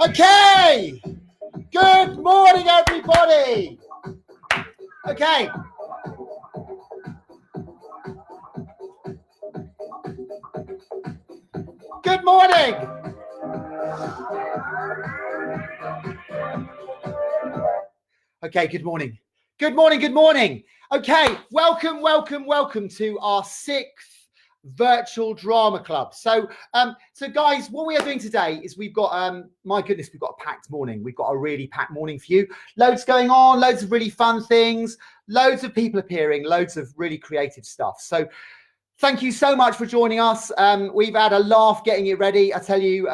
Okay, good morning, everybody. Okay. Good morning. Okay, good morning. Good morning, good morning. Okay, welcome to our 6th virtual drama club. So guys, what we are doing today is we've got my goodness, we've got a packed morning. We've got a really packed morning for you. Loads going on, loads of really fun things, loads of people appearing, loads of really creative stuff. So thank you so much for joining us. We've had a laugh getting it ready. I tell you,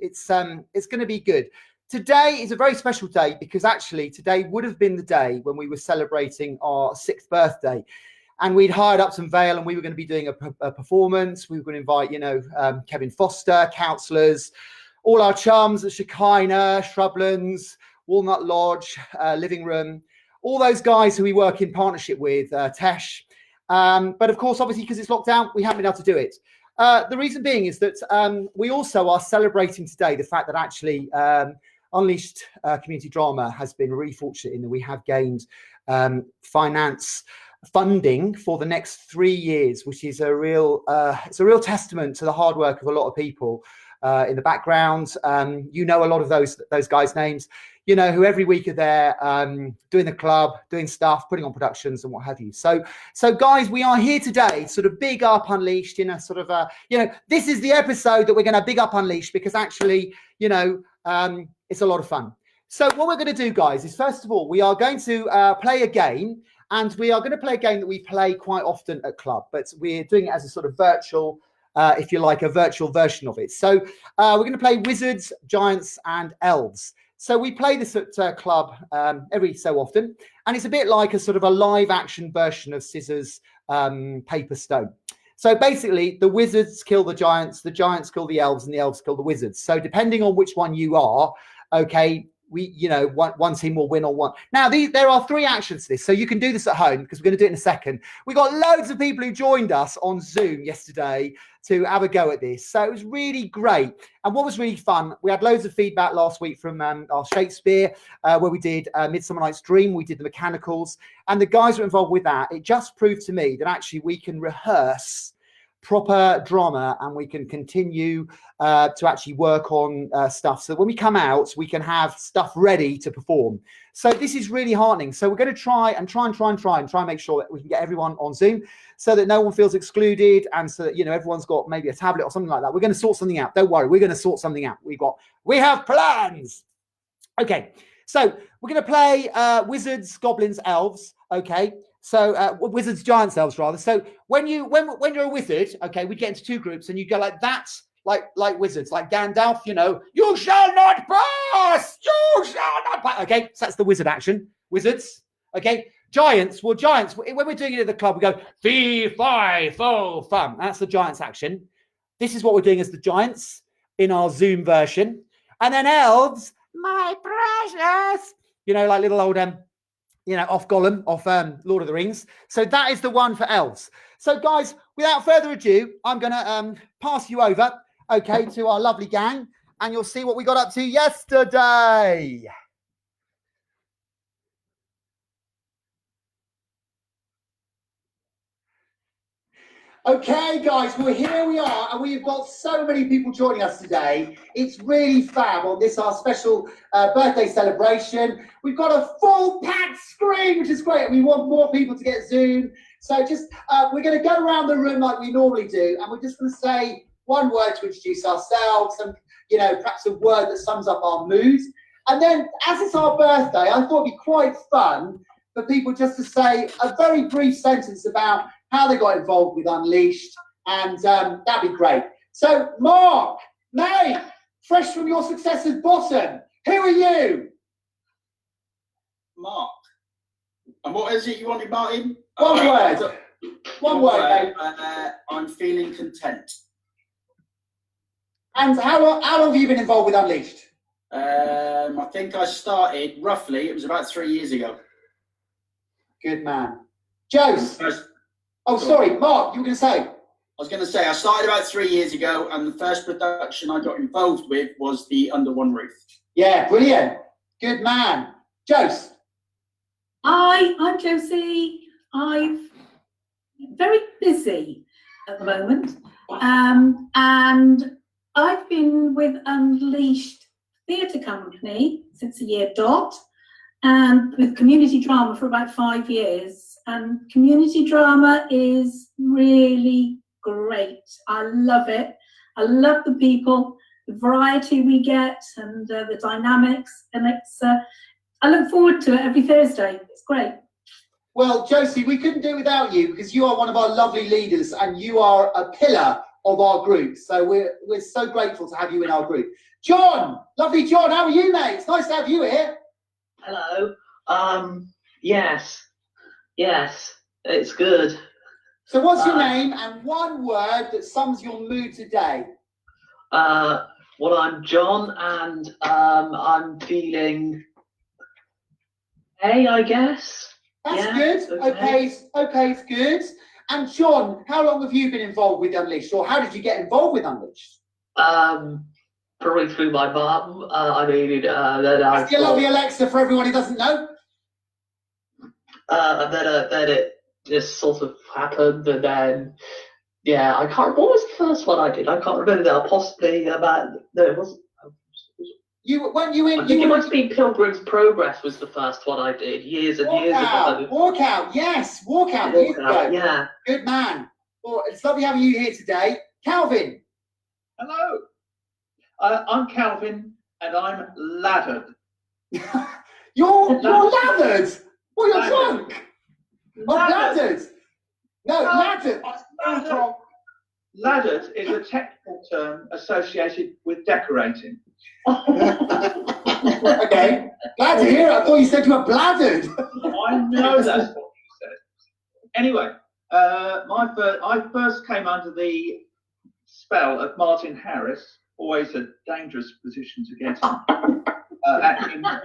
it's going to be good. Today is a very special day because actually today would have been the day when we were celebrating our 6th birthday. And we'd hired up some veil and we were going to be doing a performance. We were going to invite, Kevin Foster, counsellors, all our chums at Shekinah, Shrublands, Walnut Lodge, Living Room, all those guys who we work in partnership with, Tesh. But of course, obviously, because it's locked down, we haven't been able to do it. The reason being is that we also are celebrating today the fact that actually Unleashed Community Drama has been really fortunate in that we have gained finance funding for the next 3 years, which is a real testament to the hard work of a lot of people in the background. A lot of those guys' names, who every week are there doing the club, doing stuff, putting on productions and what have you. So guys, we are here today, sort of big up Unleashed, this is the episode that we're going to big up Unleashed because actually, it's a lot of fun. So what we're going to do, guys, is first of all, we are going to play a game. And we are going to play a game that we play quite often at club, but we're doing it as a sort of virtual, if you like, a virtual version of it. So we're going to play Wizards, Giants, and Elves. So we play this at club every so often, and it's a bit like a sort of a live action version of Scissors, Paper, Stone. So basically, the Wizards kill the Giants kill the Elves, and the Elves kill the Wizards. So depending on which one you are, okay, one team will win or one. Now, there are 3 actions to this, so you can do this at home because we're going to do it in a second. We got loads of people who joined us on Zoom yesterday to have a go at this, so it was really great. And what was really fun, we had loads of feedback last week from our Shakespeare, where we did Midsummer Night's Dream. We did the mechanicals, and the guys were involved with that. It just proved to me that actually we can rehearse proper drama, and we can continue to actually work on stuff. So when we come out, we can have stuff ready to perform. So this is really heartening. So we're going to try and make sure that we can get everyone on Zoom so that no one feels excluded, and so that, you know, everyone's got maybe a tablet or something like that. We're going to sort something out. Don't worry, we're going to sort something out. We have plans. Okay, so we're going to play wizards, goblins, elves. Okay, so wizards, giants, elves rather. So when you're a wizard, okay, we get into two groups, and you go like that, like wizards, like Gandalf. You know, you shall not pass. You shall not pass. Okay, so that's the wizard action. Wizards. Okay, giants. Well, giants. When we're doing it at the club, we go fee, fi, fo, fum. That's the giants action. This is what we're doing as the giants in our Zoom version, and then elves. My precious, you know, like little old you know, off Gollum, off Lord of the Rings. So that is the one for elves. So guys, without further ado, I'm gonna pass you over, okay, to our lovely gang, and you'll see what we got up to yesterday. Okay, guys, well, here we are, and we've got so many people joining us today. It's really fab on this, our special birthday celebration. We've got a full packed screen, which is great. We want more people to get Zoom. So just, we're going to go around the room like we normally do, and we're just going to say one word to introduce ourselves, and, you know, perhaps a word that sums up our mood. And then, as it's our birthday, I thought it'd be quite fun for people just to say a very brief sentence about how they got involved with Unleashed, and that'd be great. So, Mark, mate, fresh from your success at Bottom, who are you? Mark. And what is it you wanted, Martin? One word. One word, mate. I'm feeling content. And how long have you been involved with Unleashed? I think I started, roughly, it was about 3 years ago. Good man. Jose. Oh, sorry, Mark, you were going to say? I was going to say, I started about 3 years ago, and the first production I got involved with was the Under One Roof. Yeah, brilliant. Good man. Jose. Hi, I'm Josie. I'm very busy at the moment, and I've been with Unleashed Theatre Company since a year dot, and with community drama for about 5 years. And community drama is really great. I love it. I love the people, the variety we get, and the dynamics. And it's I look forward to it every Thursday. It's great. Well, Josie, we couldn't do it without you, because you are one of our lovely leaders, and you are a pillar of our group. So we're so grateful to have you in our group. John, lovely John, how are you, mate? It's nice to have you here. Hello. Yes, it's good. So what's your name and one word that sums your mood today? Well, I'm John, and I'm feeling I guess. That's good. Okay, it's good. And John, how long have you been involved with Unleashed, or how did you get involved with Unleashed? Probably through my mum. That's your lovely Alexa for everyone who doesn't know. Then it just sort of happened, and then I can't. What was the first one I did? I can't remember now. Possibly about no, it wasn't. Weren't you in? I think it must be Pilgrim's Progress was the first one I did years and years ago. Walkout, yes, Walkout. Years ago. Yeah. Good man. Well, it's lovely having you here today, Calvin. Hello. I'm Calvin, and I'm laddered. You're lathered. Well, you're drunk. Oh, laddered. No, laddered. Laddered is a technical term associated with decorating. Okay, glad to hear it. I thought you said you were bladdered. I know that's what you said. Anyway, I first came under the spell of Martin Harris, always a dangerous position to get in, acting in part.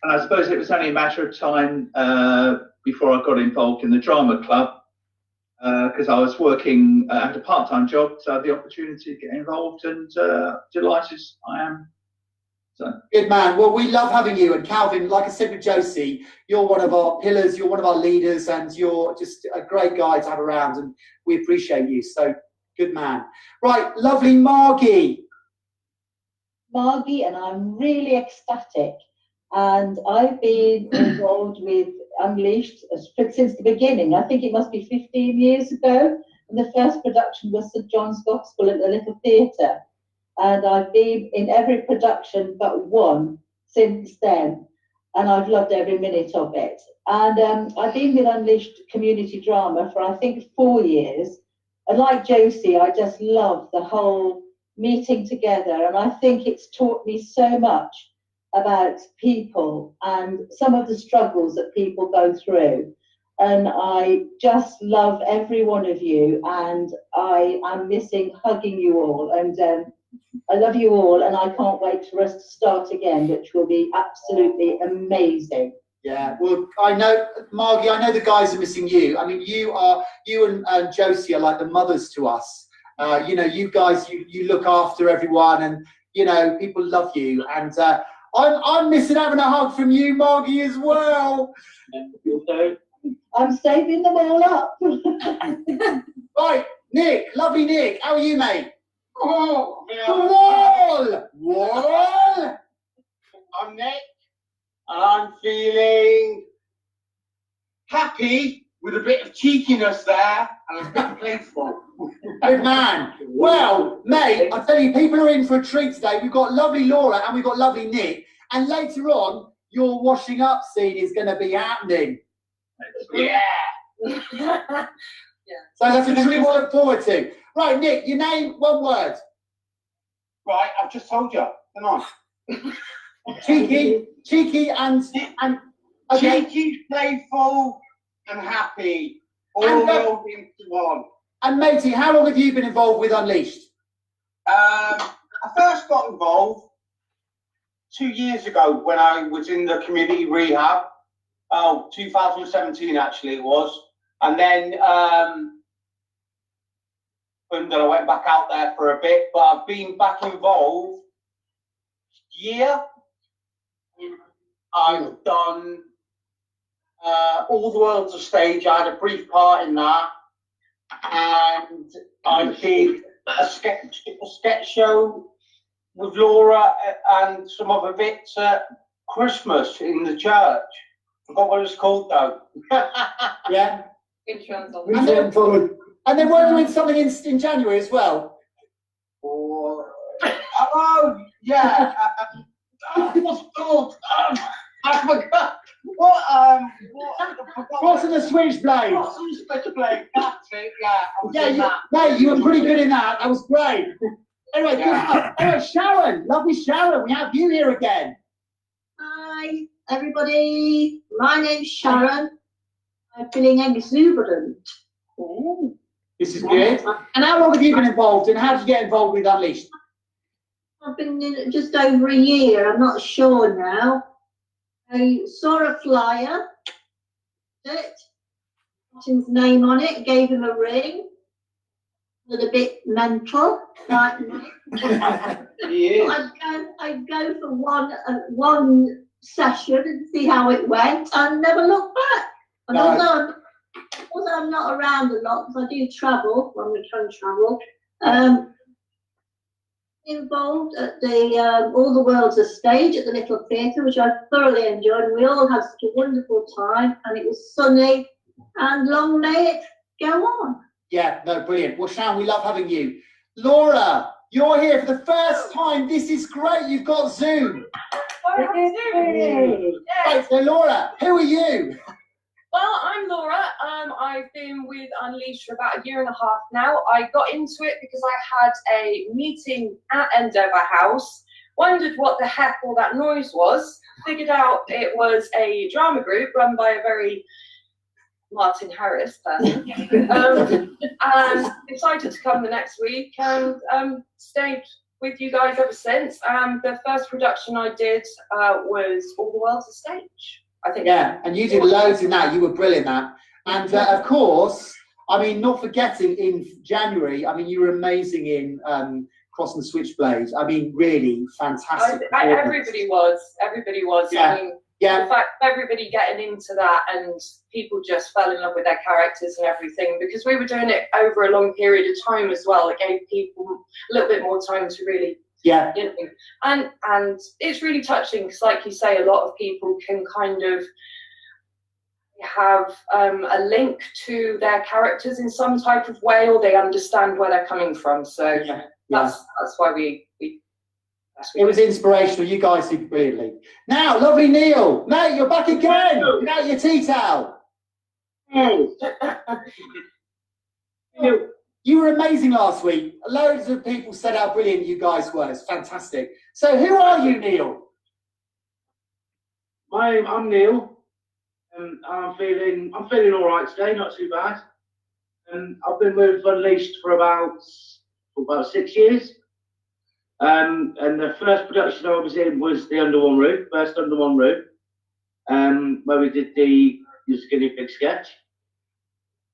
And I suppose it was only a matter of time before I got involved in the drama club, because I was working at a part-time job, so I had the opportunity to get involved, and delighted I am So Good man. Well, we love having you. And Calvin, like I said with Josie, you're one of our pillars, you're one of our leaders, and you're just a great guy to have around, and we appreciate you. So, good man. Right, lovely Margie. Margie, and I'm really ecstatic. And I've been involved with Unleashed since the beginning. I think it must be 15 years ago. And the first production was St John's Gospel at the Little Theatre. And I've been in every production but one since then. And I've loved every minute of it. And I've been with Unleashed Community Drama for, I think, 4 years. And like Josie, I just love the whole meeting together. And I think it's taught me so much about people and some of the struggles that people go through. And I just love every one of you. And I am missing hugging you all. And I love you all, and I can't wait for us to start again, which will be absolutely amazing. Yeah, well, I know, Margie, I know the guys are missing you. I mean, you and Josie are like the mothers to us. You know, you guys, you look after everyone, and, you know, people love you. And I'm missing having a hug from you, Margie, as well. I'm saving them all up. Right, Nick, lovely Nick, how are you, mate? Oh, Wall! I'm Nick, and I'm feeling happy with a bit of cheekiness there and a bit playful. Good man. Well, mate, I tell you, people are in for a treat today. We've got lovely Laura and we've got lovely Nick, and later on, your washing up scene is going to be happening. Yeah. So that's a treat to look forward to. Right, Nick, your name, one word. Right, I've just told you. Come on. Cheeky and okay. Cheeky, playful, and happy. All And, rolled into one. And matey, how long have you been involved with Unleashed? I first got involved 2 years ago when I was in the community rehab. 2017 actually it was. And then and then I went back out there for a bit, but I've been back involved year. I've done All the World's a Stage. I had a brief part in that, and I did a sketch show with Laura and some other bits at Christmas in the church. Forgot what it's called though. Yeah. Intro. And then we're doing something in January as well. Oh yeah. What's it called? I forgot. Cross and the Switchblade. Cross and the Switchblade. That's it. Yeah. Mate, you were pretty good in that. That was great. Anyway, good. Anyway, Sharon, lovely Sharon, we have you here again. Hi, everybody. My name's Sharon. I'm feeling exuberant. Ooh, this is good. And how long have you been involved, and how did you get involved with Unleashed? I've been in just over a year. I'm not sure now. I saw a flyer. Martin's name on it. Gave him a ring. Was a bit mental, like me. I'd go for one session and see how it went, and never look back. And although I'm not around a lot, because I do travel when we can travel, involved at the All the World's a Stage at the Little Theatre, which I thoroughly enjoyed, and we all had such a wonderful time, and it was sunny, and long may it go on. Yeah, no, brilliant. Well, Sharon, we love having you. Laura, you're here for the first time. This is great. You've got Zoom. Right, so Laura, who are you? Well, I'm Laura. I've been with Unleashed for about a year and a half now. I got into it because I had a meeting at Endover House, wondered what the heck all that noise was, figured out it was a drama group run by a very Martin Harris person, and decided to come the next week, and stayed with you guys ever since. The first production I did was All the World's a Stage, I think. Yeah, and you did loads in that. You were brilliant at that. And of course, I mean, not forgetting in January, I mean, you were amazing in crossing the switchblade. I mean, really fantastic. Everybody was. Yeah. I mean, Yeah. the fact everybody getting into that and people just fell in love with their characters and everything, because we were doing it over a long period of time as well. It gave people a little bit more time to really, Yeah. you know, and it's really touching because, like you say, a lot of people can kind of have a link to their characters in some type of way, or they understand where they're coming from. So that's why we it was inspirational. You guys did brilliantly. Now, lovely Neil, mate, you're back again. Get out your tea towel. You were amazing last week. Loads of people said how brilliant you guys were. It's fantastic. So, who are you, Neil? I'm Neil. And I'm feeling all right today, not too bad. And I've been with Unleashed for about 6 years. And the first production I was in was the Under One Roof, first Under One Roof, where we did the Skinny Pig sketch.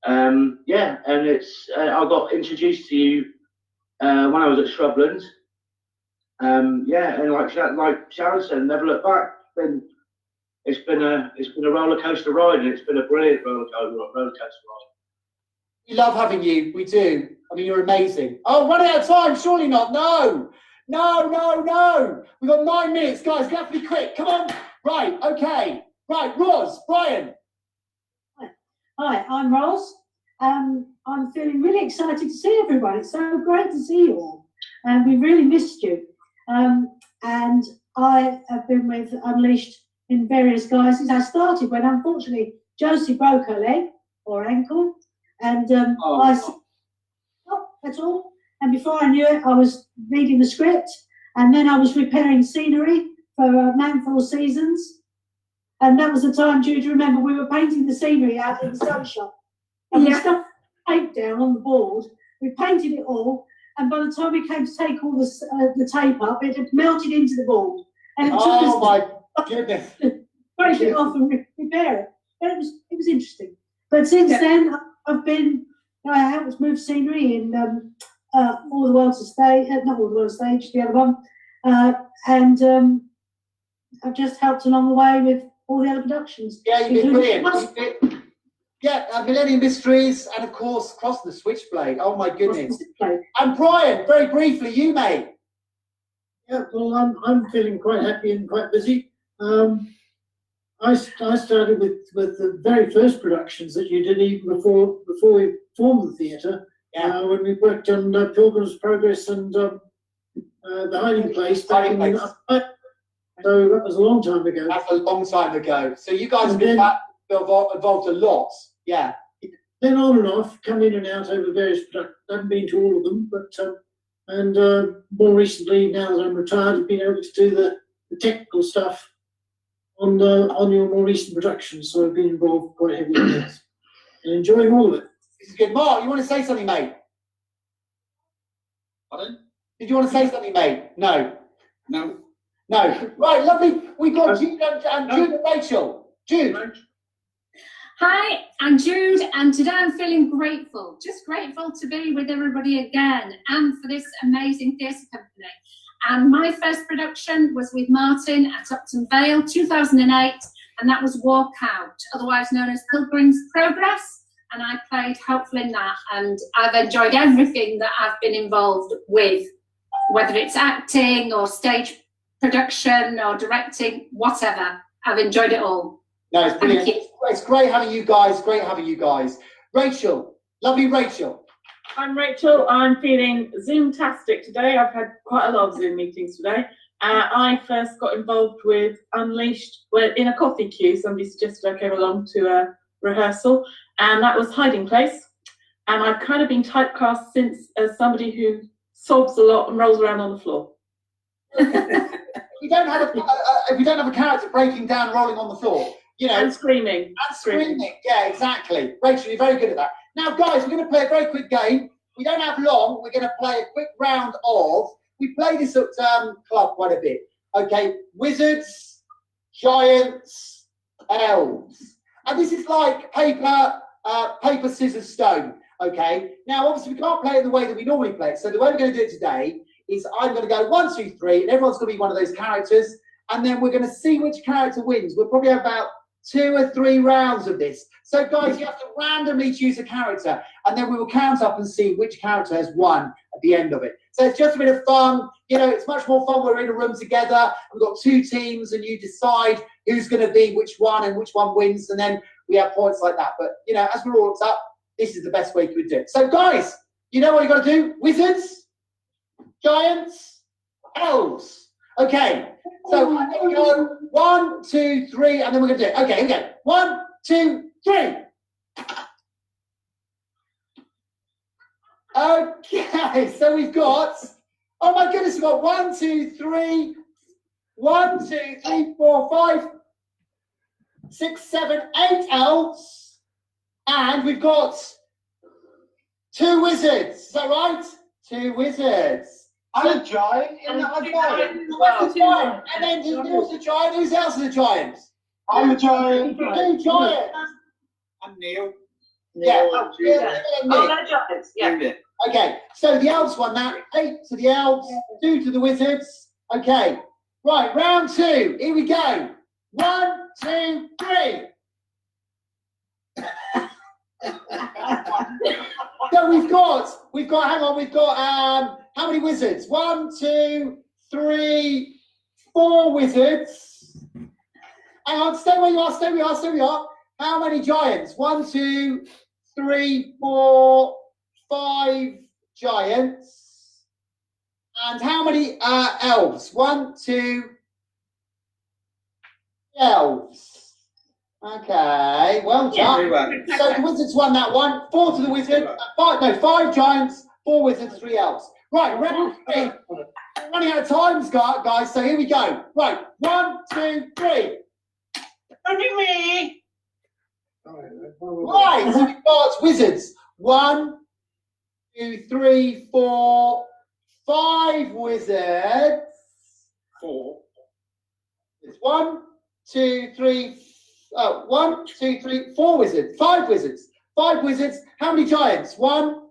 And it's I got introduced to you when I was at Shrublands. And like Sharon said, never look back. It's been a roller coaster ride, and it's been a brilliant roller coaster ride. We love having you. We do. I mean, you're amazing. Oh, running out of time. Surely not. No. We've got 9 minutes, guys. We have to be quick. Come on. Right. Okay. Right. Roz, Brian. Hi, I'm Roz. I'm feeling really excited to see everyone. It's so great to see you all, and we really missed you. And I have been with Unleashed in various guises. I started when, unfortunately, Josie broke her leg or ankle, and that's all. And before I knew it, I was reading the script, and then I was repairing scenery for Man 4 Seasons. And that was the time, Jude, remember, we were painting the scenery out in the sun shop. And we stuck tape down on the board. We painted it all, and by the time we came to take all the tape up, it had melted into the board. And it took us my goodness. break it off and repair it. But it was interesting. But since then, I helped move scenery in All the World's a Stage, not All the World's Stage, the other one. And I've just helped along the way with all the other productions. Yeah, you've been brilliant. Millennium Mysteries, and of course, Crossing the Switchblade. Oh my goodness. And Brian, very briefly, you mate. Yeah, well, I'm feeling quite happy and quite busy. I started with the very first productions that you did even before we formed the theatre. When we worked on Pilgrim's Progress and The Hiding Place. So that was a long time ago. That's a long time ago. So you guys have been involved a lot. Yeah. Then on and off, come in and out over various productions. I haven't been to all of them, but more recently, now that I'm retired, I've been able to do the technical stuff on your more recent productions. So I've been involved quite heavily in this and enjoying all of it. This is good. Mark, you want to say something, mate? Pardon? Did you want to say something, mate? No. No. Right, lovely. We've got Jude and Rachel. Jude. Hi, I'm Jude, and today I'm feeling grateful. Just grateful to be with everybody again and for this amazing theatre company. And my first production was with Martin at Upton Vale, 2008, and that was Walk Out, otherwise known as Pilgrim's Progress. And I played helpful in that, and I've enjoyed everything that I've been involved with, whether it's acting or stage production or directing, whatever. I've enjoyed it all. No, it's brilliant. It's great having you guys. Rachel, lovely Rachel. I'm Rachel. I'm feeling Zoom-tastic today. I've had quite a lot of Zoom meetings today. I first got involved with Unleashed in a coffee queue. Somebody suggested I came along to a rehearsal, and that was Hiding Place. And I've kind of been typecast since as somebody who sobs a lot and rolls around on the floor. If you don't have a character breaking down, rolling on the floor, you know, and screaming. Yeah, exactly. Rachel, you're very good at that. Now, guys, we're going to play a very quick game. We don't have long. We're going to play a quick round of. We play this at club quite a bit. Okay, wizards, giants, elves, and this is like paper, scissors, stone. Okay. Now, obviously, we can't play it the way that we normally play it. So the way we're going to do it today is I'm going to go 1, 2, 3, and everyone's going to be one of those characters, and then we're going to see which character wins. We'll probably have about 2 or 3 rounds of this. So guys, you have to randomly choose a character, and then we will count up and see which character has won at the end of it. So it's just a bit of fun. You know, it's much more fun. We're in a room together. We've got 2 teams, and you decide who's going to be which one and which one wins, and then we have points like that. But, you know, as we're all hooked up, this is the best way to do it. So guys, you know what you've got to do? Wizards, giants, elves. Okay, so I'm going to go 1, 2, 3, and then we're going to do it. Okay, here we go. 1, 2, 3. Okay, so we've got, oh my goodness, we've got 1, 2, 3, 1, 2, 3, 4, 5, 6, 7, 8 elves, and we've got 2 wizards. Is that right? 2 wizards. I'm a giant. I'm a giant. And then who's the giant? Who else is a giant? I'm a giant. 2 giants. I'm Neil. Yeah. Oh, they're giants. Yeah. Okay, so the elves won that. 8 to the elves, 2 to the wizards. Okay, right, round 2. Here we go. 1, 2, 3. So we've got, hang on, we've got, how many wizards? 1, 2, 3, 4 wizards. Hang on, stay where you are, stay where you are, stay where you are. How many giants? 1, 2, 3, 4, 5 giants. And how many elves? 1, 2 elves. Okay, well done. Yeah. So the wizards won that one. 4 to the wizard. 5 giants, 4 wizards, 3 elves. Right, round 3. We're running out of time, guys. So here we go. Right, 1, 2, 3. Only me. Right, so we've got wizards. 1, 2, 3, 4, 5 wizards. 4. It's 1, 2, 3. 1, 2, 3, 4 wizards. 5 wizards. 5 wizards. How many giants? 1,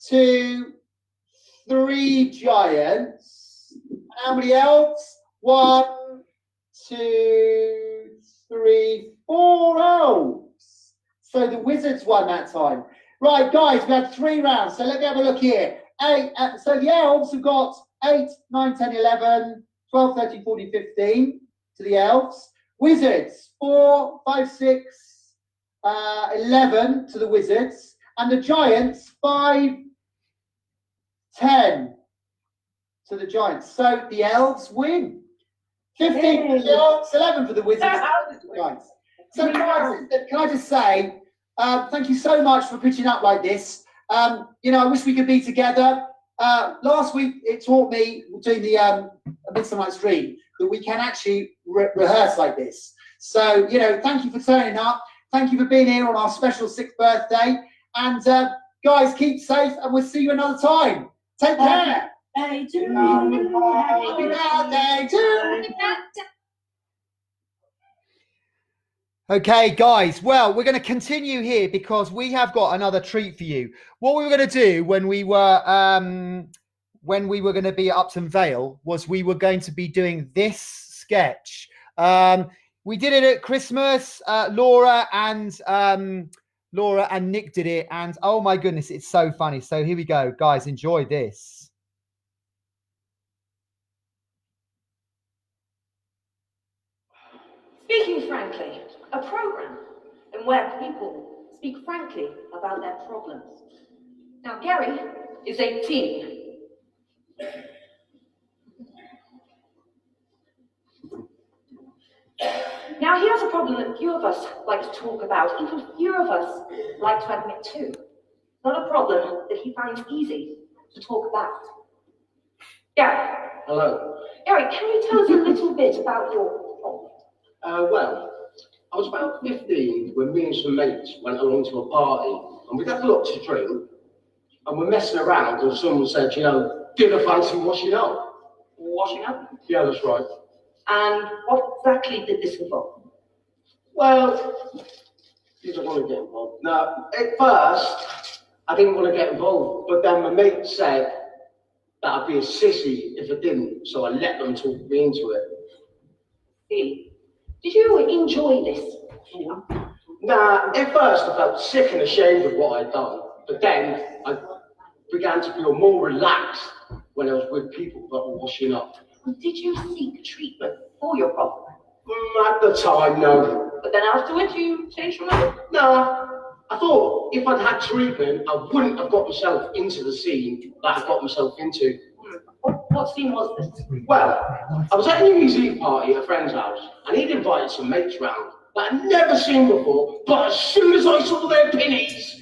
2, 3 giants. How many elves? 1, 2, 3, 4 elves. So the wizards won that time. Right, guys, we had 3 rounds. So let me have a look here. 8. So the elves have got 8, 9, 10, 11, 12, 13, 14, 15 to the elves. Wizards, 4, 5, 6, 11 to the wizards. And the giants, 5, 10 to the giants. So the elves win. 15 for the elves, 11 for the wizards. Giants. So guys, can I just say, thank you so much for pitching up like this. You know, I wish we could be together. Last week, it taught me, doing the Midsummer Night's Dream, that we can actually rehearse like this. So, you know, thank you for turning up. Thank you for being here on our special 6th birthday. And guys, keep safe, and we'll see you another time. Take care. Happy birthday to you. Happy birthday to you. Okay, guys, well, we're going to continue here because we have got another treat for you. What we were going to do when we were going to be at Upton Vale was we were going to be doing this sketch. We did it at Christmas. Laura and Nick did it, and oh my goodness, it's so funny. So here we go, guys. Enjoy this. Speaking frankly, a program in where people speak frankly about their problems. Now, Gary is 18. Now, he has a problem that few of us like to talk about, even few of us like to admit to. Not a problem that he finds easy to talk about. Gary. Hello. Gary, can you tell us a little bit about your problem? Well, I was about 15 when me and some mates went along to a party, and we'd had a lot to drink, and we're messing around, and someone said, you know, do you fancy washing up? Washing up? Yeah, that's right. And what exactly did this involve? Well, you don't want to get involved. No, at first, I didn't want to get involved, but then my mate said, that I'd be a sissy if I didn't, so I let them talk me into it. See, did you enjoy this? Nah, at first I felt sick and ashamed of what I'd done, but then I began to feel more relaxed when I was with people that were washing up. Did you seek treatment for your problem? At the time, no. But then afterwards you changed your mind? Nah, I thought if I'd had treatment, I wouldn't have got myself into the scene that I got myself into. What scene was this? Well, I was at a New Year's Eve party at a friend's house, and he'd invited some mates round that I'd never seen before, but as soon as I saw their pinnies,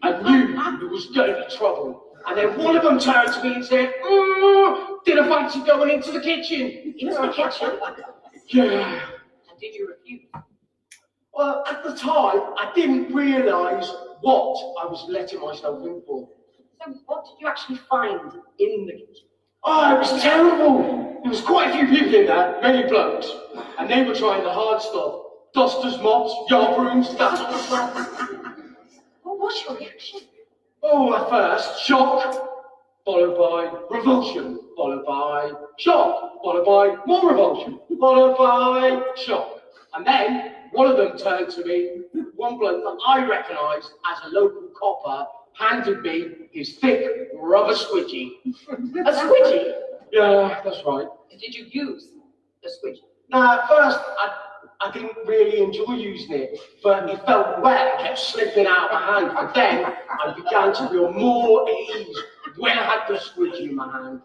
I knew there was going to be trouble. And then one of them turned to me and said, did I fancy going into the kitchen? Into the kitchen? Yeah. And did you refuse? Well, at the time, I didn't realise what I was letting myself in for. So what did you actually find in the kitchen? Oh, it was terrible. There was quite a few people in there, many blokes, and they were trying the hard stuff. Dusters, mops, yard brooms, that sort of stuff. What was your reaction? Oh, at first, shock, followed by revulsion, followed by shock, followed by more revulsion, followed by shock. And then one of them turned to me, one bloke that I recognised as a local copper, handed me his thick rubber squidgy. A squidgy? Yeah, that's right. Did you use the squidgy? Now, at first, I didn't really enjoy using it, but it felt wet and kept slipping out of my hand. But then I began to feel more at ease when I had the squidgy in my hand.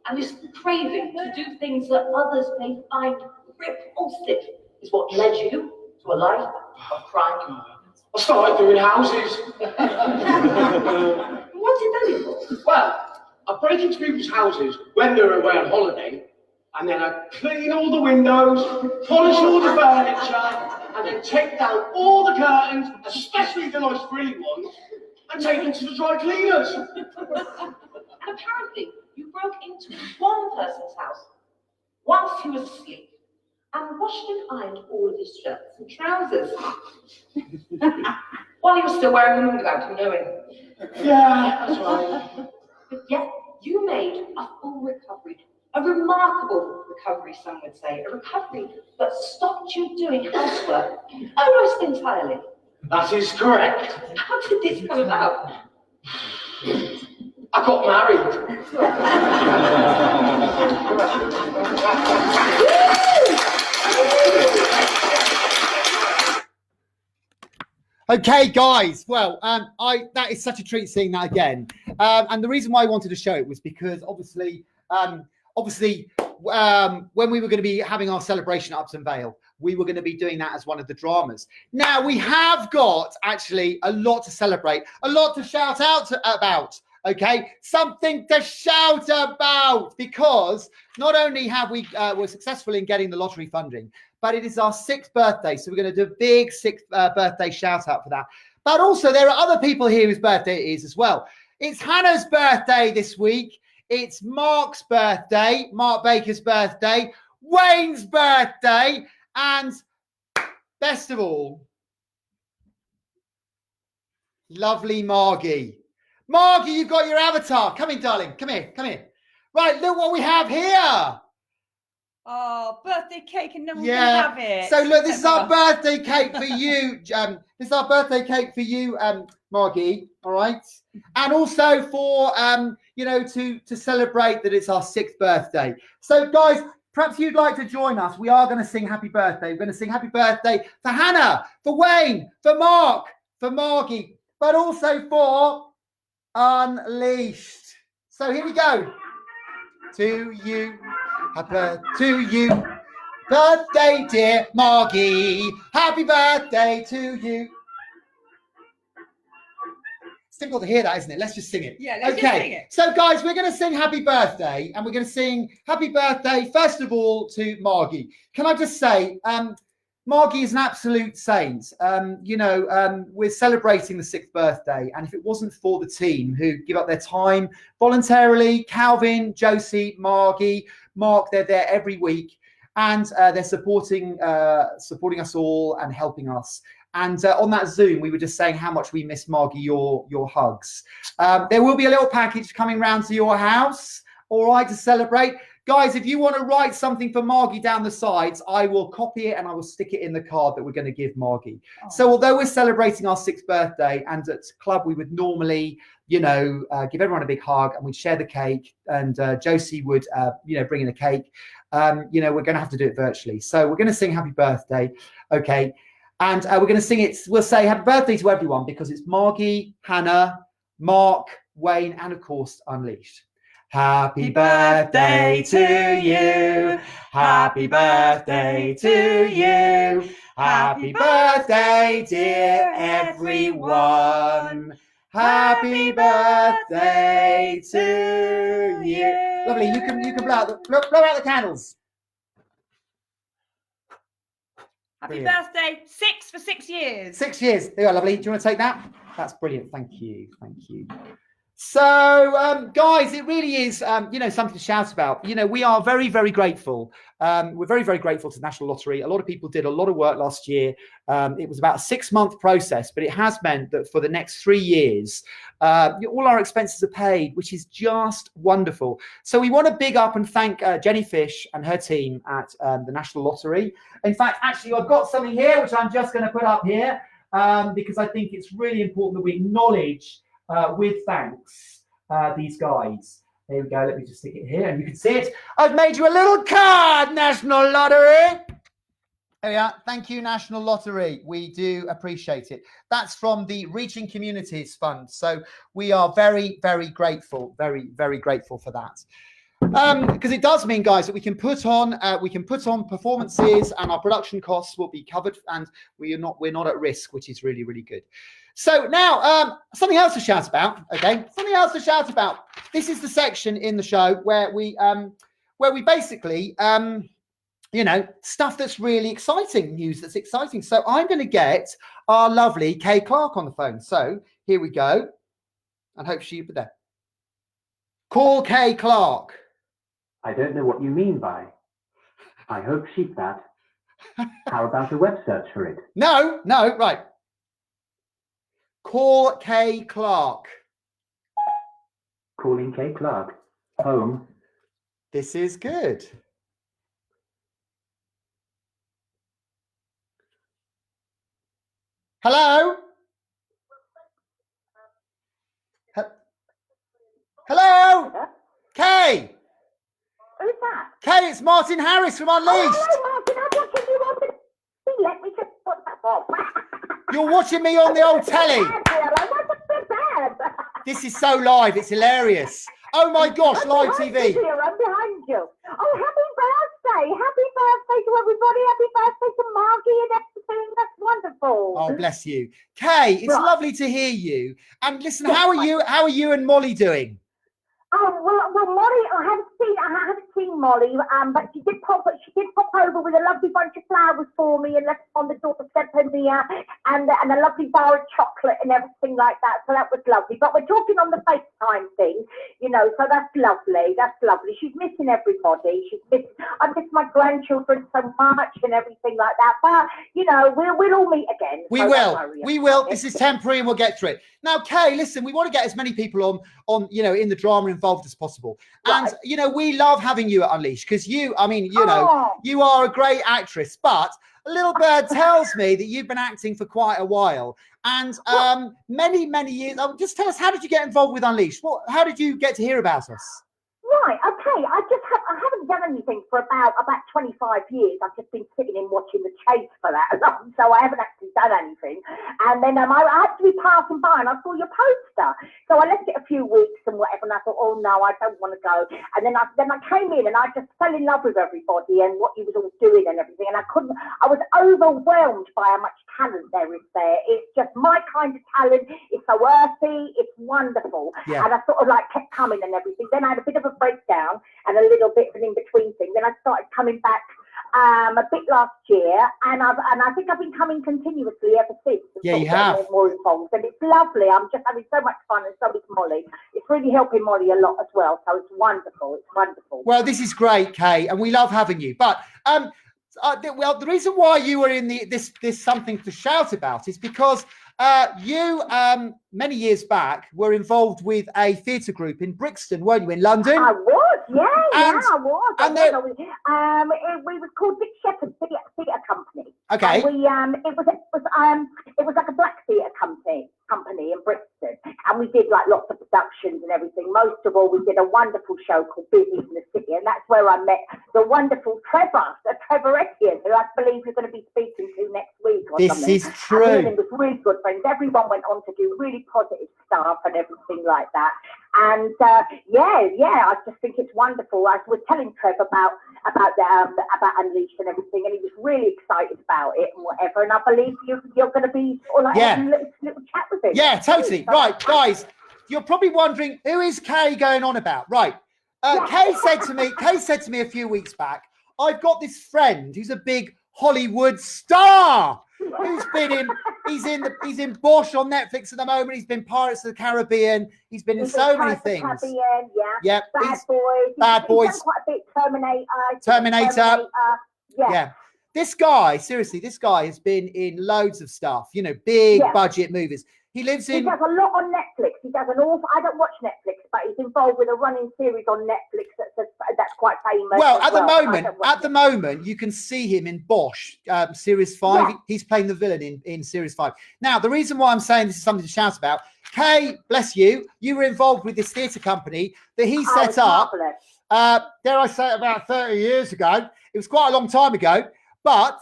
And this craving to do things that others may find repulsive is what led you to a life of crime. I started doing houses. What did that involve? Well, I break into people's houses when they're away on holiday, and then I clean all the windows, polish all the furniture, and then take down all the curtains, especially the nice frilly ones, and take them to the dry cleaners. And apparently, you broke into one person's house once he was asleep and washed and ironed all of his shirts and trousers while he was still wearing them without him knowing. Yeah, that's right. But yet, you made a full recovery. A remarkable recovery, some would say. A recovery that stopped you doing housework almost entirely. That is correct. How did this come about? I got married. Okay, guys. Well, that is such a treat seeing that again. And the reason why I wanted to show it was because obviously, when we were going to be having our celebration at Upton Vale, we were going to be doing that as one of the dramas. Now we have got actually a lot to celebrate, a lot to shout out about. Okay, something to shout about, because not only have we were successful in getting the lottery funding, but it is our 6th birthday, so we're going to do a big 6th birthday shout out for that. But also there are other people here whose birthday it is as well. It's Hannah's birthday this week. It's Mark's birthday, Mark Baker's birthday, Wayne's birthday, and best of all, lovely Margie. Margie, you've got your avatar. Come in, darling. Come here. Come here. Right, look what we have here. Oh, birthday cake, and no one can have it. So look, this is our birthday cake for you. This is our birthday cake for you, Margie. All right, and also for you know, to celebrate that it's our 6th birthday. So guys, perhaps you'd like to join us. We are going to sing happy birthday. We're going to sing happy birthday for Hannah, for Wayne, for Mark, for Margie, but also for Unleashed. So here we go. To you, happy birthday to you. Birthday, dear Margie. Happy birthday to you. It's difficult to hear that, isn't it? Let's just sing it. Yeah, let's just sing it. So guys, we're going to sing happy birthday, and we're going to sing happy birthday, first of all, to Margie. Can I just say, Margie is an absolute saint. You know, we're celebrating the 6th birthday, and if it wasn't for the team who give up their time voluntarily, Calvin, Josie, Margie, Mark, they're there every week, and they're supporting us all and helping us. And on that Zoom, we were just saying how much we miss, Margie, your hugs. There will be a little package coming round to your house. all right, to celebrate. Guys, if you want to write something for Margie down the sides, I will copy it and I will stick it in the card that we're going to give Margie. Oh. So although we're celebrating our 6th birthday, and at club we would normally, you know, give everyone a big hug and we'd share the cake, and Josie would, you know, bring in a cake. You know, we're going to have to do it virtually. So we're going to sing happy birthday. Okay. And we're going to sing it. We'll say happy birthday to everyone because it's Margie, Hannah, Mark, Wayne, and of course, Unleashed. Happy birthday to you. Happy birthday to you. Happy birthday, dear everyone. Happy birthday to you. Lovely. You can blow out the candles. Happy Brilliant. birthday, 6 for 6 years. 6 years. There you are, lovely. Do you want to take that? That's brilliant. Thank you. Thank you. So, guys, it really is, you know, something to shout about. You know, we are very, very grateful. We're very, very grateful to the National Lottery. A lot of people did a lot of work last year. It was about a 6-month process, but it has meant that for the next 3 years, all our expenses are paid, which is just wonderful. So we want to big up and thank Jenny Fish and her team at the National Lottery. In fact, actually, I've got something here, which I'm just going to put up here because I think it's really important that we acknowledge with thanks these guys. There we go. Let me just stick it here and you can see it. I've made you a little card, National Lottery. There we are. Thank you, National Lottery. We do appreciate it. That's from the Reaching Communities Fund. So we are very, very grateful, very, very grateful for that. Because it does mean, guys, that we can put on performances and our production costs will be covered, and we're not at risk, which is really, really good. So now, something else to shout about. Okay, something else to shout about. This is the section in the show where we basically, you know, stuff that's really exciting, news that's exciting. So I'm going to get our lovely Kay Clark on the phone. So here we go, and hope she'll be there. Call Kay Clark. I don't know what you mean by. I hope she's that. How about a web search for it? No, right. Call Kay Clark. Calling Kay Clark. Home. This is good. Hello? Hello? Kay? Who's that? Kay, it's Martin Harris from Unleashed. Oh, hello, Martin. I'm watching you on the... Let me just put that off. You're watching me on the old telly. This is so live. It's hilarious. Oh my gosh, live TV. I'm behind you. Oh, happy birthday. Happy birthday to everybody. Happy birthday to Margie and everything. That's wonderful. Oh, bless you. Kay, it's lovely to hear you. And listen, how are you and Molly doing? Oh, well, Molly, I haven't seen Molly, but she did pop over with a lovely bunch of flowers for me and left on the doorstep and a lovely bar of chocolate and everything like that. So that was lovely. But we're talking on the FaceTime thing, you know, so that's lovely. That's lovely. She's missing everybody. I miss my grandchildren so much and everything like that. But, you know, we'll all meet again. We will. This is temporary and we'll get through it. Now, Kay, listen, we want to get as many people on, you know, in the drama involved as possible. And, you know, we love having you at Unleashed because you know, you are a great actress, but a little bird tells me that you've been acting for quite a while and many, many years. Just tell us, how did you get involved with Unleashed? How did you get to hear about us? Right, okay. I haven't done anything for about 25 years. I've just been sitting and watching The Chase for that long, so I haven't actually done anything. And then I had to be passing by and I saw your poster. So I left it a few weeks and whatever, and I thought, oh no, I don't want to go. And then I came in and I just fell in love with everybody and what you was all doing and everything. And I was overwhelmed by how much talent there is there. It's just my kind of talent. It's so earthy. It's wonderful. Yeah. And I sort of like kept coming and everything. Then I had a bit of a breakdown and a little bit of an in-between thing. Then I started coming back a bit last year, and I think I've been coming continuously ever since. Yeah, you have. More involved, and it's lovely. I'm just having so much fun, and so is Molly. It's really helping Molly a lot as well, so it's wonderful. It's wonderful. Well, this is great, Kay, and we love having you. But Well, the reason why you were in this something to shout about is because you many years back were involved with a theatre group in Brixton, weren't you, in London? I was, yeah, I was. We was called Dick Shepherd Theatre Company. Okay. And it was like a black theatre company in Brixton, and we did like lots of productions and everything. Most of all, we did a wonderful show called Busy in the City, and that's where I met the wonderful Trevor Etienne, who I believe you're going to be speaking to next week or something. This is true. And he was really good friends. Everyone went on to do really positive stuff and everything like that. And I just think it's wonderful. I was telling Trevor about Unleashed and everything, and he was really excited about it and whatever. And I believe you're going to be sort of like having a little chat with him. Yeah, totally. Right, guys, you're probably wondering, who is Kay going on about? Right. Kay said to me a few weeks back, I've got this friend who's a big Hollywood star who's he's in Bosch on Netflix at the moment. He's been Pirates of the Caribbean. He's been in so many things. Yeah. Bad Boys. He's done quite a bit. Terminator. Yeah. This guy has been in loads of stuff, big budget movies. He does a lot on Netflix. He does an awful. I don't watch Netflix, but he's involved with a running series on Netflix that's quite famous. Well, at the moment, you can see him in Bosch, Series 5. Yeah. He's playing the villain in Series 5. Now, the reason why I'm saying this is something to shout about, Kay, bless you, you were involved with this theatre company that he set up. Dare I say, about 30 years ago. It was quite a long time ago, but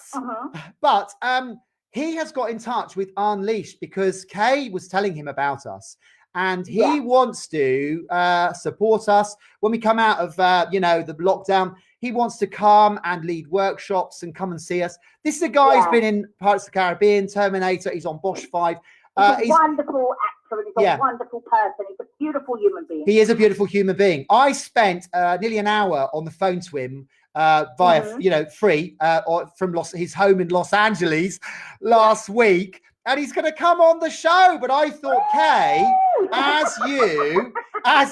he has got in touch with Unleashed because Kay was telling him about us, and he wants to support us when we come out of the lockdown. He wants to come and lead workshops and come and see us. This is a guy who's been in Pirates of the Caribbean, Terminator. He's on Bosch 5. He's a wonderful actor, and he's a wonderful person. He's a beautiful human being. He is a beautiful human being. I spent nearly an hour on the phone to him via free or from his home in Los Angeles last week, and he's going to come on the show. But I thought, Kay, as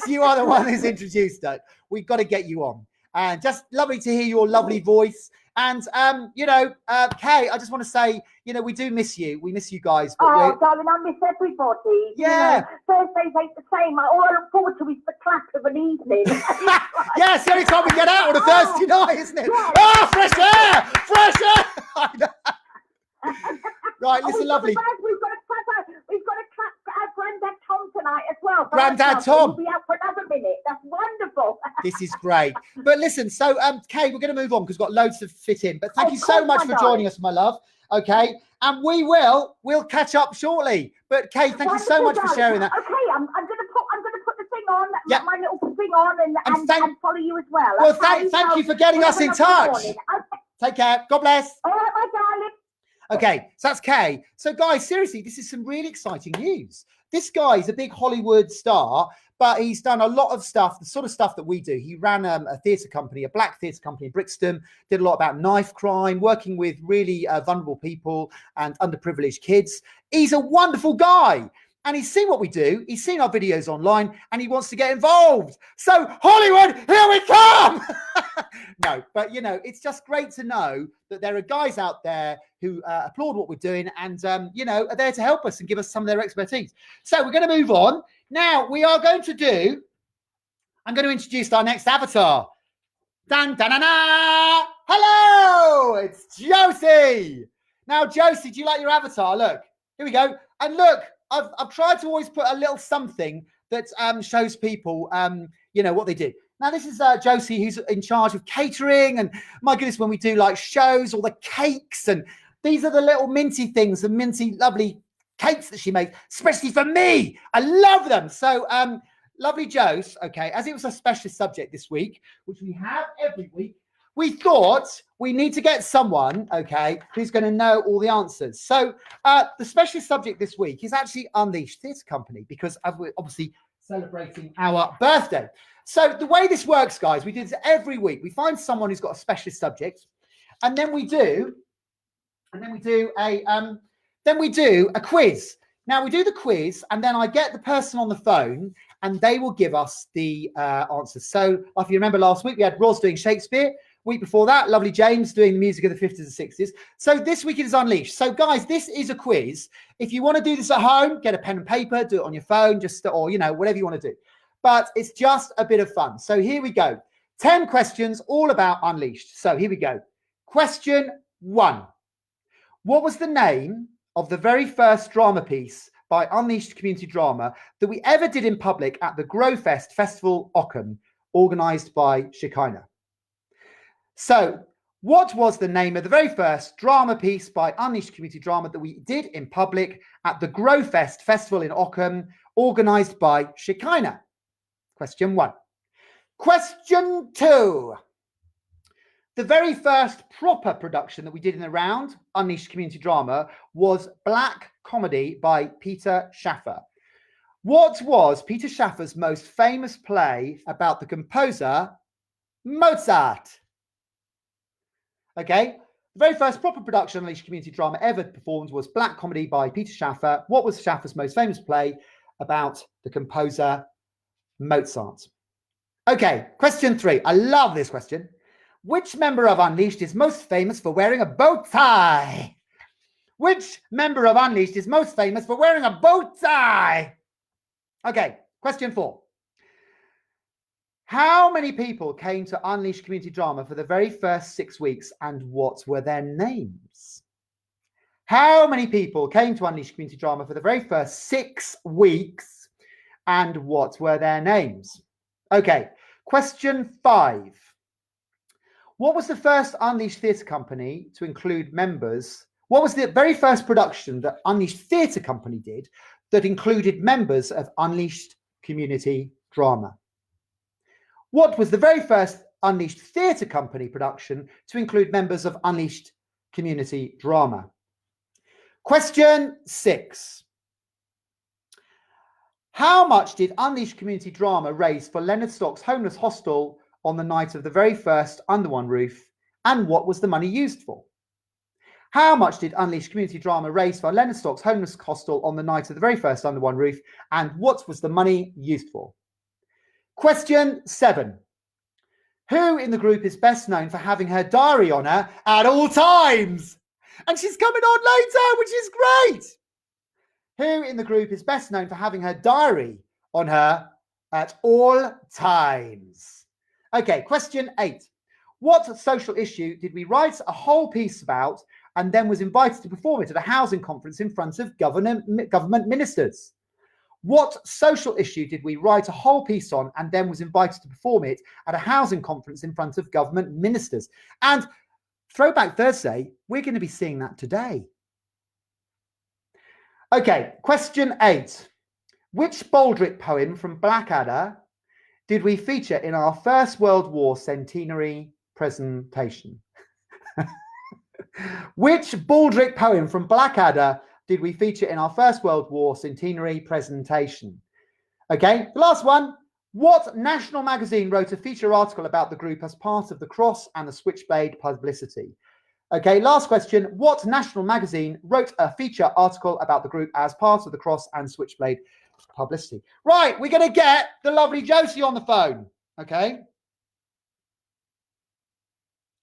you are the one who's introduced it, we've got to get you on. And just lovely to hear your lovely voice. And Kay, I just want to say, we do miss you. We miss you guys. But darling, I miss everybody. Yeah. Thursdays ain't the same. All I look forward to is the clap of an evening. Yes, the only time we get out on a Thursday night, isn't it? Yeah. Oh, fresh air! Fresh air! Right, listen, lovely. We've got to clap Grandad Tom tonight as well. Grandad Tom. We'll be out for another minute. That's wonderful. This is great. But listen, so Kay, we're going to move on because we've got loads to fit in. But thank you so much for joining us, my love. Okay, and we'll catch up shortly. But Kay, thank you so much for sharing that. Okay, I'm going to put the thing on, my little thing on, and follow you as well. Well, thank you for getting us in touch. Okay. Take care. God bless. All right, my darling. Okay, so that's Kay. So guys, seriously, this is some really exciting news. This guy is a big Hollywood star, but he's done a lot of stuff, the sort of stuff that we do. He ran a theatre company, a black theatre company in Brixton, did a lot about knife crime, working with really vulnerable people and underprivileged kids. He's a wonderful guy. And he's seen what we do. He's seen our videos online and he wants to get involved. So Hollywood, here we come. No, but it's just great to know that there are guys out there who applaud what we're doing and, are there to help us and give us some of their expertise. So we're going to move on. Now I'm going to introduce our next avatar. Dun, dun, dun, dun. Hello, it's Josie. Now, Josie, do you like your avatar? Look, here we go. And look, I've tried to always put a little something that shows people, what they do. Now, this is Josie, who's in charge of catering. And my goodness, when we do like shows, all the cakes, and these are the little minty things, the minty, lovely cakes that she makes, especially for me. I love them. So, lovely Jose, okay, as it was a specialist subject this week, which we have every week, we thought we need to get someone, okay, who's going to know all the answers. So the specialist subject this week is actually Unleashed Theatre Company, because we're obviously celebrating our birthday. So the way this works, guys, we do this every week. We find someone who's got a specialist subject, and then we do a quiz. Now we do the quiz, and then I get the person on the phone, and they will give us the answers. So if you remember last week, we had Roz doing Shakespeare. Week before that, lovely James doing the music of the 50s and 60s. So this week it is Unleashed. So guys, this is a quiz. If you want to do this at home, get a pen and paper, do it on your phone, or, whatever you want to do. But it's just a bit of fun. So here we go. 10 questions all about Unleashed. So here we go. Question 1. What was the name of the very first drama piece by Unleashed Community Drama that we ever did in public at the Growfest Festival Ockham, organised by Shekinah? So, what was the name of the very first drama piece by Unleashed Community Drama that we did in public at the Growfest Festival in Ockham, organised by Shekinah? Question 1. Question 2. The very first proper production that we did in the round, Unleashed Community Drama, was Black Comedy by Peter Shaffer. What was Peter Shaffer's most famous play about the composer Mozart? Okay, the very first proper production Unleashed Community Drama ever performed was Black Comedy by Peter Shaffer. What was Shaffer's most famous play about the composer Mozart? Okay, question 3. I love this question. Which member of Unleashed is most famous for wearing a bow tie? Which member of Unleashed is most famous for wearing a bow tie? Okay, question 4. How many people came to Unleashed Community Drama for the very first 6 weeks, and what were their names? How many people came to Unleashed Community Drama for the very first 6 weeks, and what were their names? Okay, question 5. What was the first Unleashed Theatre Company to include members? What was the very first production that Unleashed Theatre Company did that included members of Unleashed Community Drama? What was the very first Unleashed Theatre Company production to include members of Unleashed Community Drama? Question 6. How much did Unleashed Community Drama raise for Leonard Stock's homeless hostel on the night of the very first Under One Roof, and what was the money used for? How much did Unleashed Community Drama raise for Leonard Stock's homeless hostel on the night of the very first Under One Roof, and what was the money used for? Question 7. Who in the group is best known for having her diary on her at all times? And she's coming on later, which is great. Who in the group is best known for having her diary on her at all times? Okay, question 8. What social issue did we write a whole piece about and then was invited to perform it at a housing conference in front of government ministers? What social issue did we write a whole piece on and then was invited to perform it at a housing conference in front of government ministers? And Throwback Thursday, we're going to be seeing that today. Okay, question 8. Which Baldric poem from Blackadder did we feature in our First World War centenary presentation? Which Baldric poem from Blackadder did we feature in our First World War centenary presentation? Okay, the last one. What national magazine wrote a feature article about the group as part of the Cross and the Switchblade publicity? Okay, last question. What national magazine wrote a feature article about the group as part of the Cross and Switchblade publicity? Right, we're going to get the lovely Josie on the phone. Okay.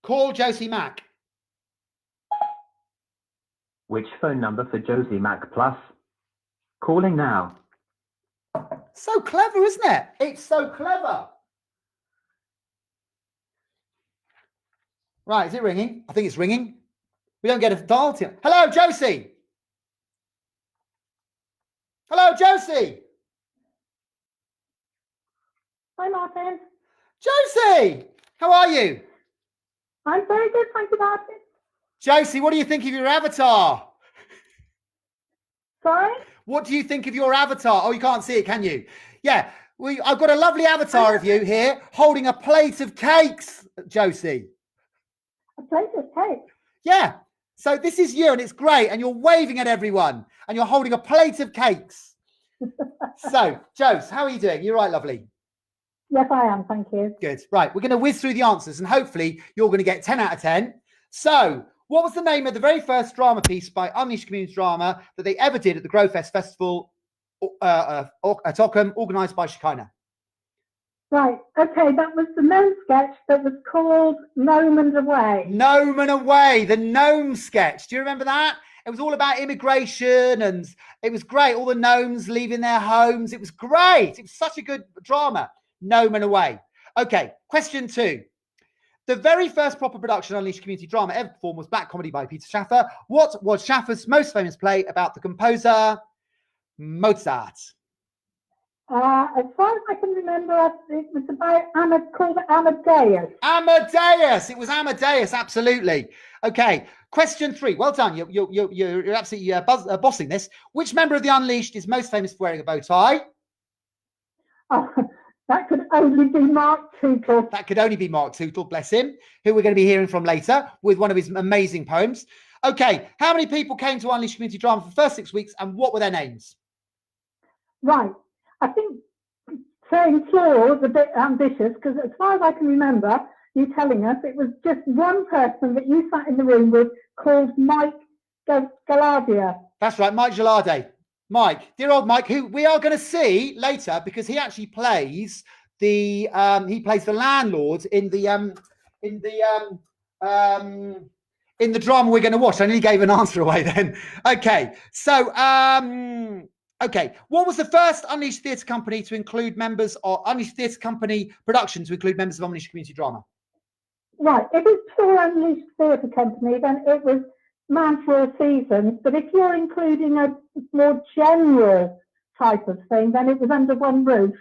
Call Josie Mack. Which phone number for Josie Mack Plus? Calling now. So clever, isn't it? It's so clever. Right, is it ringing? I think it's ringing. We don't get a dial to. Hello, Josie. Hello, Josie. Hi, Martin. Josie, how are you? I'm very good, thank you, Martin. Josie, what do you think of your avatar? Sorry? What do you think of your avatar? Oh, you can't see it, can you? Yeah, I've got a lovely avatar of you here holding a plate of cakes, Josie. A plate of cakes? Yeah. So this is you and it's great and you're waving at everyone and you're holding a plate of cakes. So, Jose, how are you doing? You're right, lovely. Yes, I am, thank you. Good. Right, we're going to whiz through the answers and hopefully you're going to get 10 out of 10. So, what was the name of the very first drama piece by Unleashed Community Drama that they ever did at the Growfest Festival at Ockham, organised by Shekinah? Right, okay, that was the gnome sketch that was called Gnome and Away. Gnome and Away, the gnome sketch. Do you remember that? It was all about immigration and it was great. All the gnomes leaving their homes. It was great. It was such a good drama. Gnome and Away. Okay, question 2. The very first proper production of Unleashed community drama ever performed was Black Comedy by Peter Schaffer. What was Schaffer's most famous play about the composer Mozart? As far as I can remember, it was called Amadeus. Amadeus. It was Amadeus, absolutely. Okay, question 3. Well done. You're absolutely bossing this. Which member of the Unleashed is most famous for wearing a bow tie? Oh, that could only be Mark Tootle. That could only be Mark Tootle, bless him, who we're going to be hearing from later with one of his amazing poems. Okay, how many people came to Unleashed community drama for the first 6 weeks and what were their names? Right. I think saying floor was a bit ambitious because as far as I can remember, you telling us it was just one person that you sat in the room with called Mike Galladia. That's right, Mike Gelade. Mike, dear old Mike, who we are going to see later because he actually plays the landlord in the drama we're going to watch. I nearly gave an answer away then. Okay, so okay, what was the first Unleashed Theatre Company to include members of Unleashed Theatre Company production to include members of Unleashed Community Drama? Right, if it's pure Unleashed Theatre Company, then it was Man for All Seasons. But if you're including a more general type of thing, then it was Under One Roof.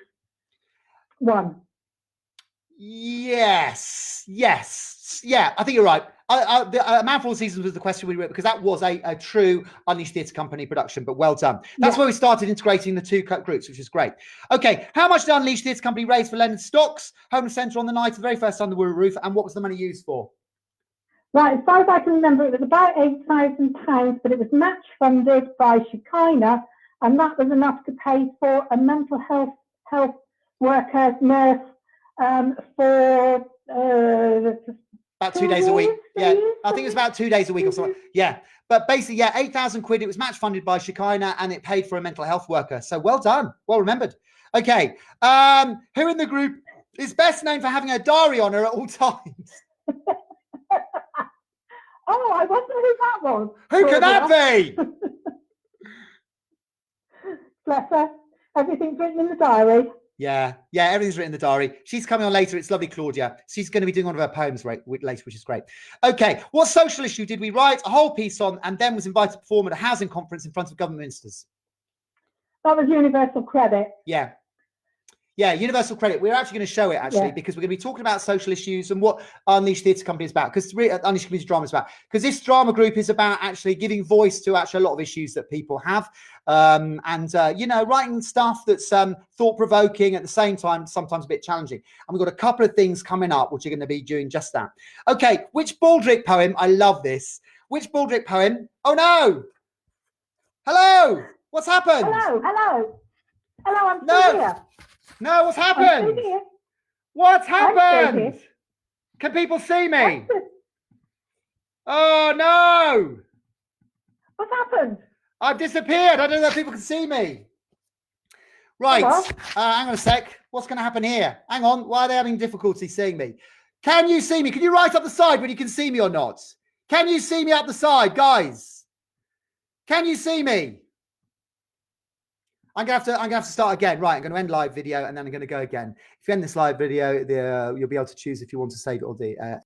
Yes, yeah, I think you're right. Man for All Seasons was the question we wrote because that was a true Unleashed Theatre Company production, but well done. That's where we started integrating the two groups, which is great. Okay, how much did Unleashed Theatre Company raise for Leonard Stocks Homeless Centre on the night of the very first Under One Roof, and what was the money used for? Right, as far as I can remember, it was about £8,000, but it was match funded by Shekinah, and that was enough to pay for a mental health worker, nurse, for about 2 days a week. Yeah, I think it was about 2 days a week or something. Yeah, but basically, yeah, 8,000 quid. It was match funded by Shekinah, and it paid for a mental health worker. So well done, well remembered. Okay, who in the group is best known for having a diary on her at all times? Oh, I wonder who that was. Who could that be? Bless her. Everything's written in the diary. Yeah, everything's written in the diary. She's coming on later. It's lovely, Claudia. She's going to be doing one of her poems later, which is great. Okay, what social issue did we write a whole piece on and then was invited to perform at a housing conference in front of government ministers? That was universal credit. Yeah, universal credit. We're actually going to show it because we're going to be talking about social issues and what Unleashed Theatre Company is about, because Unleashed Community Drama is about. Because this drama group is about actually giving voice to actually a lot of issues that people have, and writing stuff that's thought-provoking at the same time, sometimes a bit challenging. And we've got a couple of things coming up which are going to be doing just that. Okay, which Baldrick poem? I love this. Which Baldrick poem? Oh no! Hello! What's happened? Hello, I'm still here. No, what's happened? What's happened? Can people see me? Oh no! What's happened? I've disappeared. I don't know if people can see me. Right. Hang on a sec. What's going to happen here? Hang on. Why are they having difficulty seeing me? Can you see me? Can you write up the side when you can see me or not? Can you see me up the side, guys? Can you see me? I'm gonna have to start again. Right, I'm going to end live video and then I'm going to go again. If you end this live video, you'll be able to choose if you want to save it or